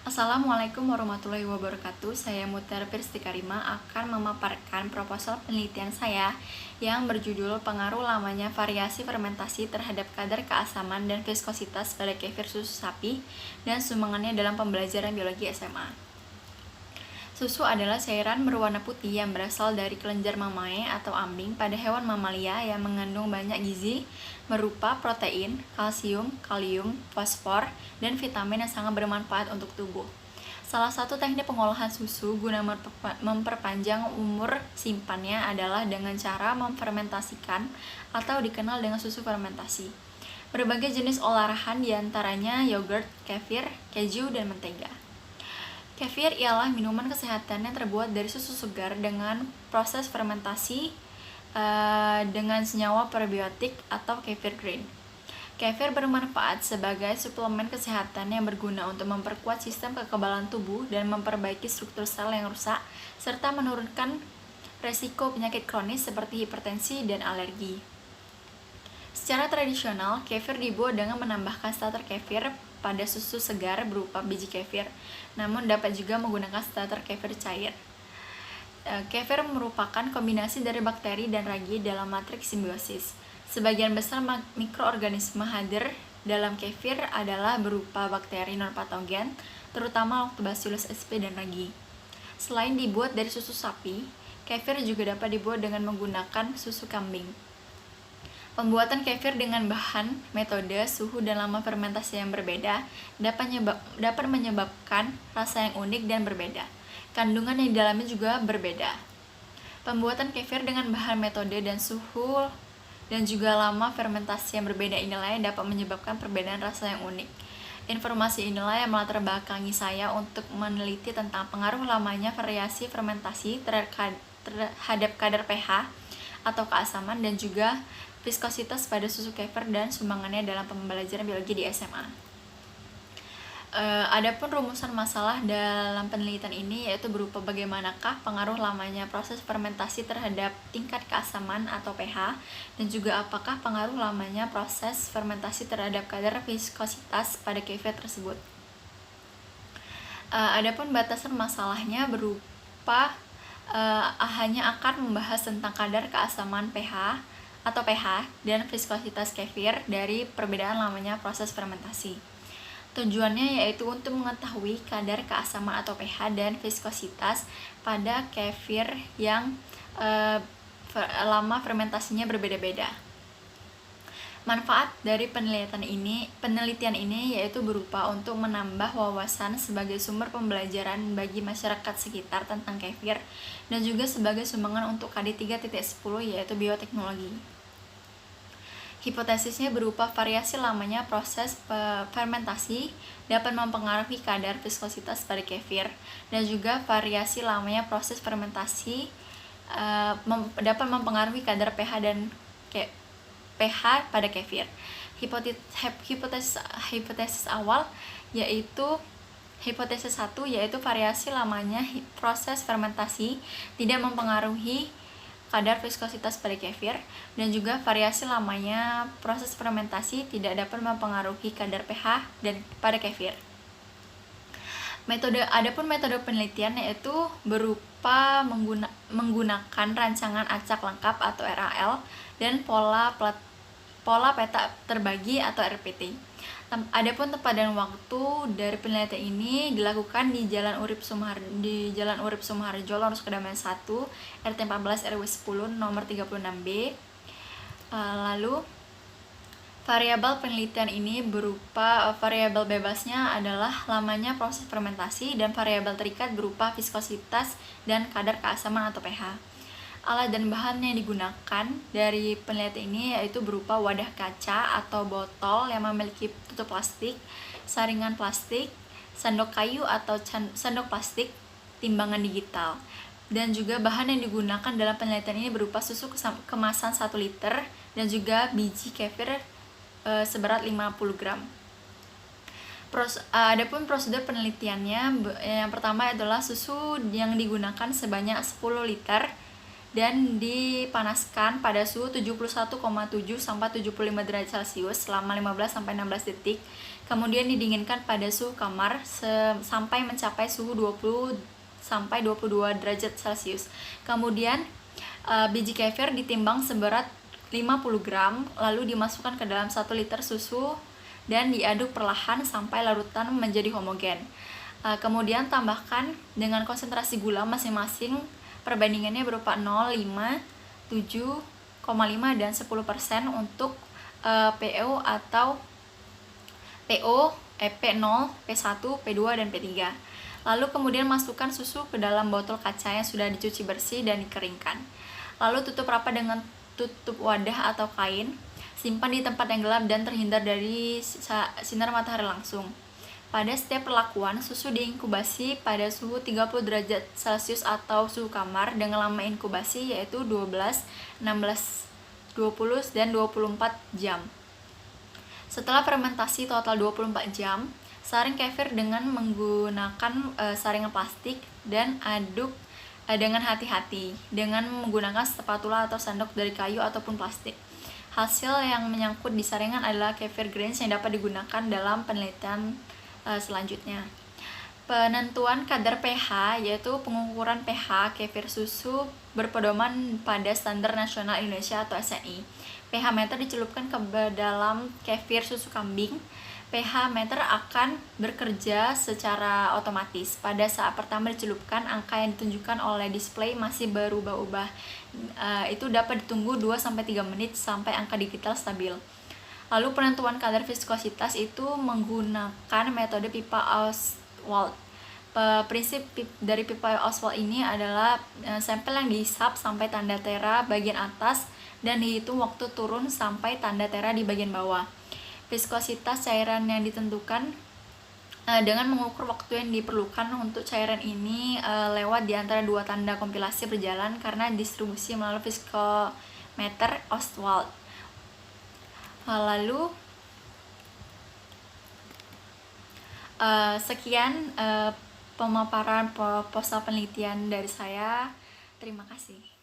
Assalamualaikum warahmatullahi wabarakatuh. Saya Mutar Pirstikarima akan memaparkan proposal penelitian saya yang berjudul pengaruh lamanya variasi fermentasi terhadap kadar keasaman dan viskositas pada kefir susu sapi dan sumbangannya dalam pembelajaran biologi SMA. Susu adalah cairan berwarna putih yang berasal dari kelenjar mamae atau ambing pada hewan mamalia yang mengandung banyak gizi berupa protein, kalsium, kalium, fosfor, dan vitamin yang sangat bermanfaat untuk tubuh. Salah satu teknik pengolahan susu guna memperpanjang umur simpannya adalah dengan cara memfermentasikan atau dikenal dengan susu fermentasi. Berbagai jenis olahan diantaranya yogurt, kefir, keju, dan mentega. Kefir ialah minuman kesehatan yang terbuat dari susu segar dengan proses fermentasi dengan senyawa prebiotik atau kefir green. Kefir bermanfaat sebagai suplemen kesehatan yang berguna untuk memperkuat sistem kekebalan tubuh dan memperbaiki struktur sel yang rusak, serta menurunkan resiko penyakit kronis seperti hipertensi dan alergi. Secara tradisional, kefir dibuat dengan menambahkan starter kefir pada susu segar berupa biji kefir, namun dapat juga menggunakan starter kefir cair. Kefir merupakan kombinasi dari bakteri dan ragi dalam matriks simbiosis. Sebagian besar mikroorganisme hadir dalam kefir adalah berupa bakteri non-patogen, terutama Lactobacillus sp dan ragi. Selain dibuat dari susu sapi, kefir juga dapat dibuat dengan menggunakan susu kambing. Pembuatan kefir dengan bahan, metode, suhu, dan lama fermentasi yang berbeda dapat menyebabkan rasa yang unik dan berbeda. Kandungan yang di dalamnya juga berbeda. Pembuatan kefir dengan bahan, metode, dan suhu dan juga lama fermentasi yang berbeda inilah yang dapat menyebabkan perbedaan rasa yang unik. Informasi inilah yang melatar belakangi saya untuk meneliti tentang pengaruh lamanya variasi fermentasi terhadap kadar pH atau keasaman dan juga viskositas pada susu kefir dan sumbangannya dalam pembelajaran biologi di SMA. Adapun rumusan masalah dalam penelitian ini yaitu berupa bagaimanakah pengaruh lamanya proses fermentasi terhadap tingkat keasaman atau pH dan juga apakah pengaruh lamanya proses fermentasi terhadap kadar viskositas pada kefir tersebut. Adapun batasan masalahnya berupa hanya akan membahas tentang kadar keasaman pH atau pH dan viskositas kefir dari perbedaan lamanya proses fermentasi. Tujuannya yaitu untuk mengetahui kadar keasaman atau pH dan viskositas pada kefir yang lama fermentasinya berbeda-beda. Manfaat dari penelitian ini yaitu berupa untuk menambah wawasan sebagai sumber pembelajaran bagi masyarakat sekitar tentang kefir dan juga sebagai sumbangan untuk KD 3.10 yaitu bioteknologi. Hipotesisnya berupa variasi lamanya proses fermentasi dapat mempengaruhi kadar viskositas pada kefir dan juga variasi lamanya proses fermentasi dapat mempengaruhi kadar pH dan pH pada kefir. Hipotesis awal yaitu hipotesis 1 yaitu variasi lamanya proses fermentasi tidak mempengaruhi kadar viskositas pada kefir dan juga variasi lamanya proses fermentasi tidak dapat mempengaruhi kadar pH dan pada kefir. Adapun metode penelitian yaitu berupa menggunakan rancangan acak lengkap atau RAL dan pola peta terbagi atau RPT. Adapun tempat dan waktu dari penelitian ini dilakukan di Jalan Urip Sumoharjo, Lorong Kedamaian 1, RT 14 RW 10 nomor 36B. Lalu variabel penelitian ini berupa variabel bebasnya adalah lamanya proses fermentasi dan variabel terikat berupa viskositas dan kadar keasaman atau pH. Alat dan bahan yang digunakan dari penelitian ini yaitu berupa wadah kaca atau botol yang memiliki tutup plastik, saringan plastik, sendok kayu atau sendok plastik, timbangan digital. Dan juga bahan yang digunakan dalam penelitian ini berupa susu kemasan 1 liter dan juga biji kefir seberat 50 gram. Adapun prosedur penelitiannya, yang pertama adalah susu yang digunakan sebanyak 10 liter dan dipanaskan pada suhu 71,7 sampai 75 derajat Celcius selama 15 sampai 16 detik kemudian didinginkan pada suhu kamar sampai mencapai suhu 20 sampai 22 derajat Celcius. Kemudian biji kefir ditimbang seberat 50 gram, lalu dimasukkan ke dalam 1 liter susu dan diaduk perlahan sampai larutan menjadi homogen. Kemudian tambahkan dengan konsentrasi gula masing-masing, perbandingannya berupa 0, 5, 7,5 dan 10% untuk PO atau PO, P0, P1, P2 dan P3. Lalu kemudian masukkan susu ke dalam botol kaca yang sudah dicuci bersih dan dikeringkan. Lalu tutup rapat dengan tutup wadah atau kain. Simpan di tempat yang gelap dan terhindar dari sinar matahari langsung. Pada setiap perlakuan, susu diinkubasi pada suhu 30 derajat Celcius atau suhu kamar dengan lama inkubasi yaitu 12, 16, 20, dan 24 jam. Setelah fermentasi total 24 jam, saring kefir dengan menggunakan saringan plastik dan aduk dengan hati-hati dengan menggunakan spatula atau sendok dari kayu ataupun plastik. Hasil yang menyangkut di saringan adalah kefir grains yang dapat digunakan dalam penelitian selanjutnya. Penentuan kadar pH yaitu pengukuran pH kefir susu berpedoman pada Standar Nasional Indonesia atau SNI. pH meter dicelupkan ke dalam kefir susu kambing. pH meter akan bekerja secara otomatis. Pada saat pertama dicelupkan, angka yang ditunjukkan oleh display masih berubah-ubah. Itu dapat ditunggu 2-3 menit sampai angka digital stabil. Lalu penentuan kadar viskositas itu menggunakan metode pipa Ostwald. Prinsip dari pipa Ostwald ini adalah sampel yang dihisap sampai tanda tera bagian atas dan dihitung waktu turun sampai tanda tera di bagian bawah. Viskositas cairan yang ditentukan dengan mengukur waktu yang diperlukan untuk cairan ini lewat di antara dua tanda kompilasi berjalan karena distribusi melalui viskometer Ostwald. Lalu sekian pemaparan proposal penelitian dari saya. Terima kasih.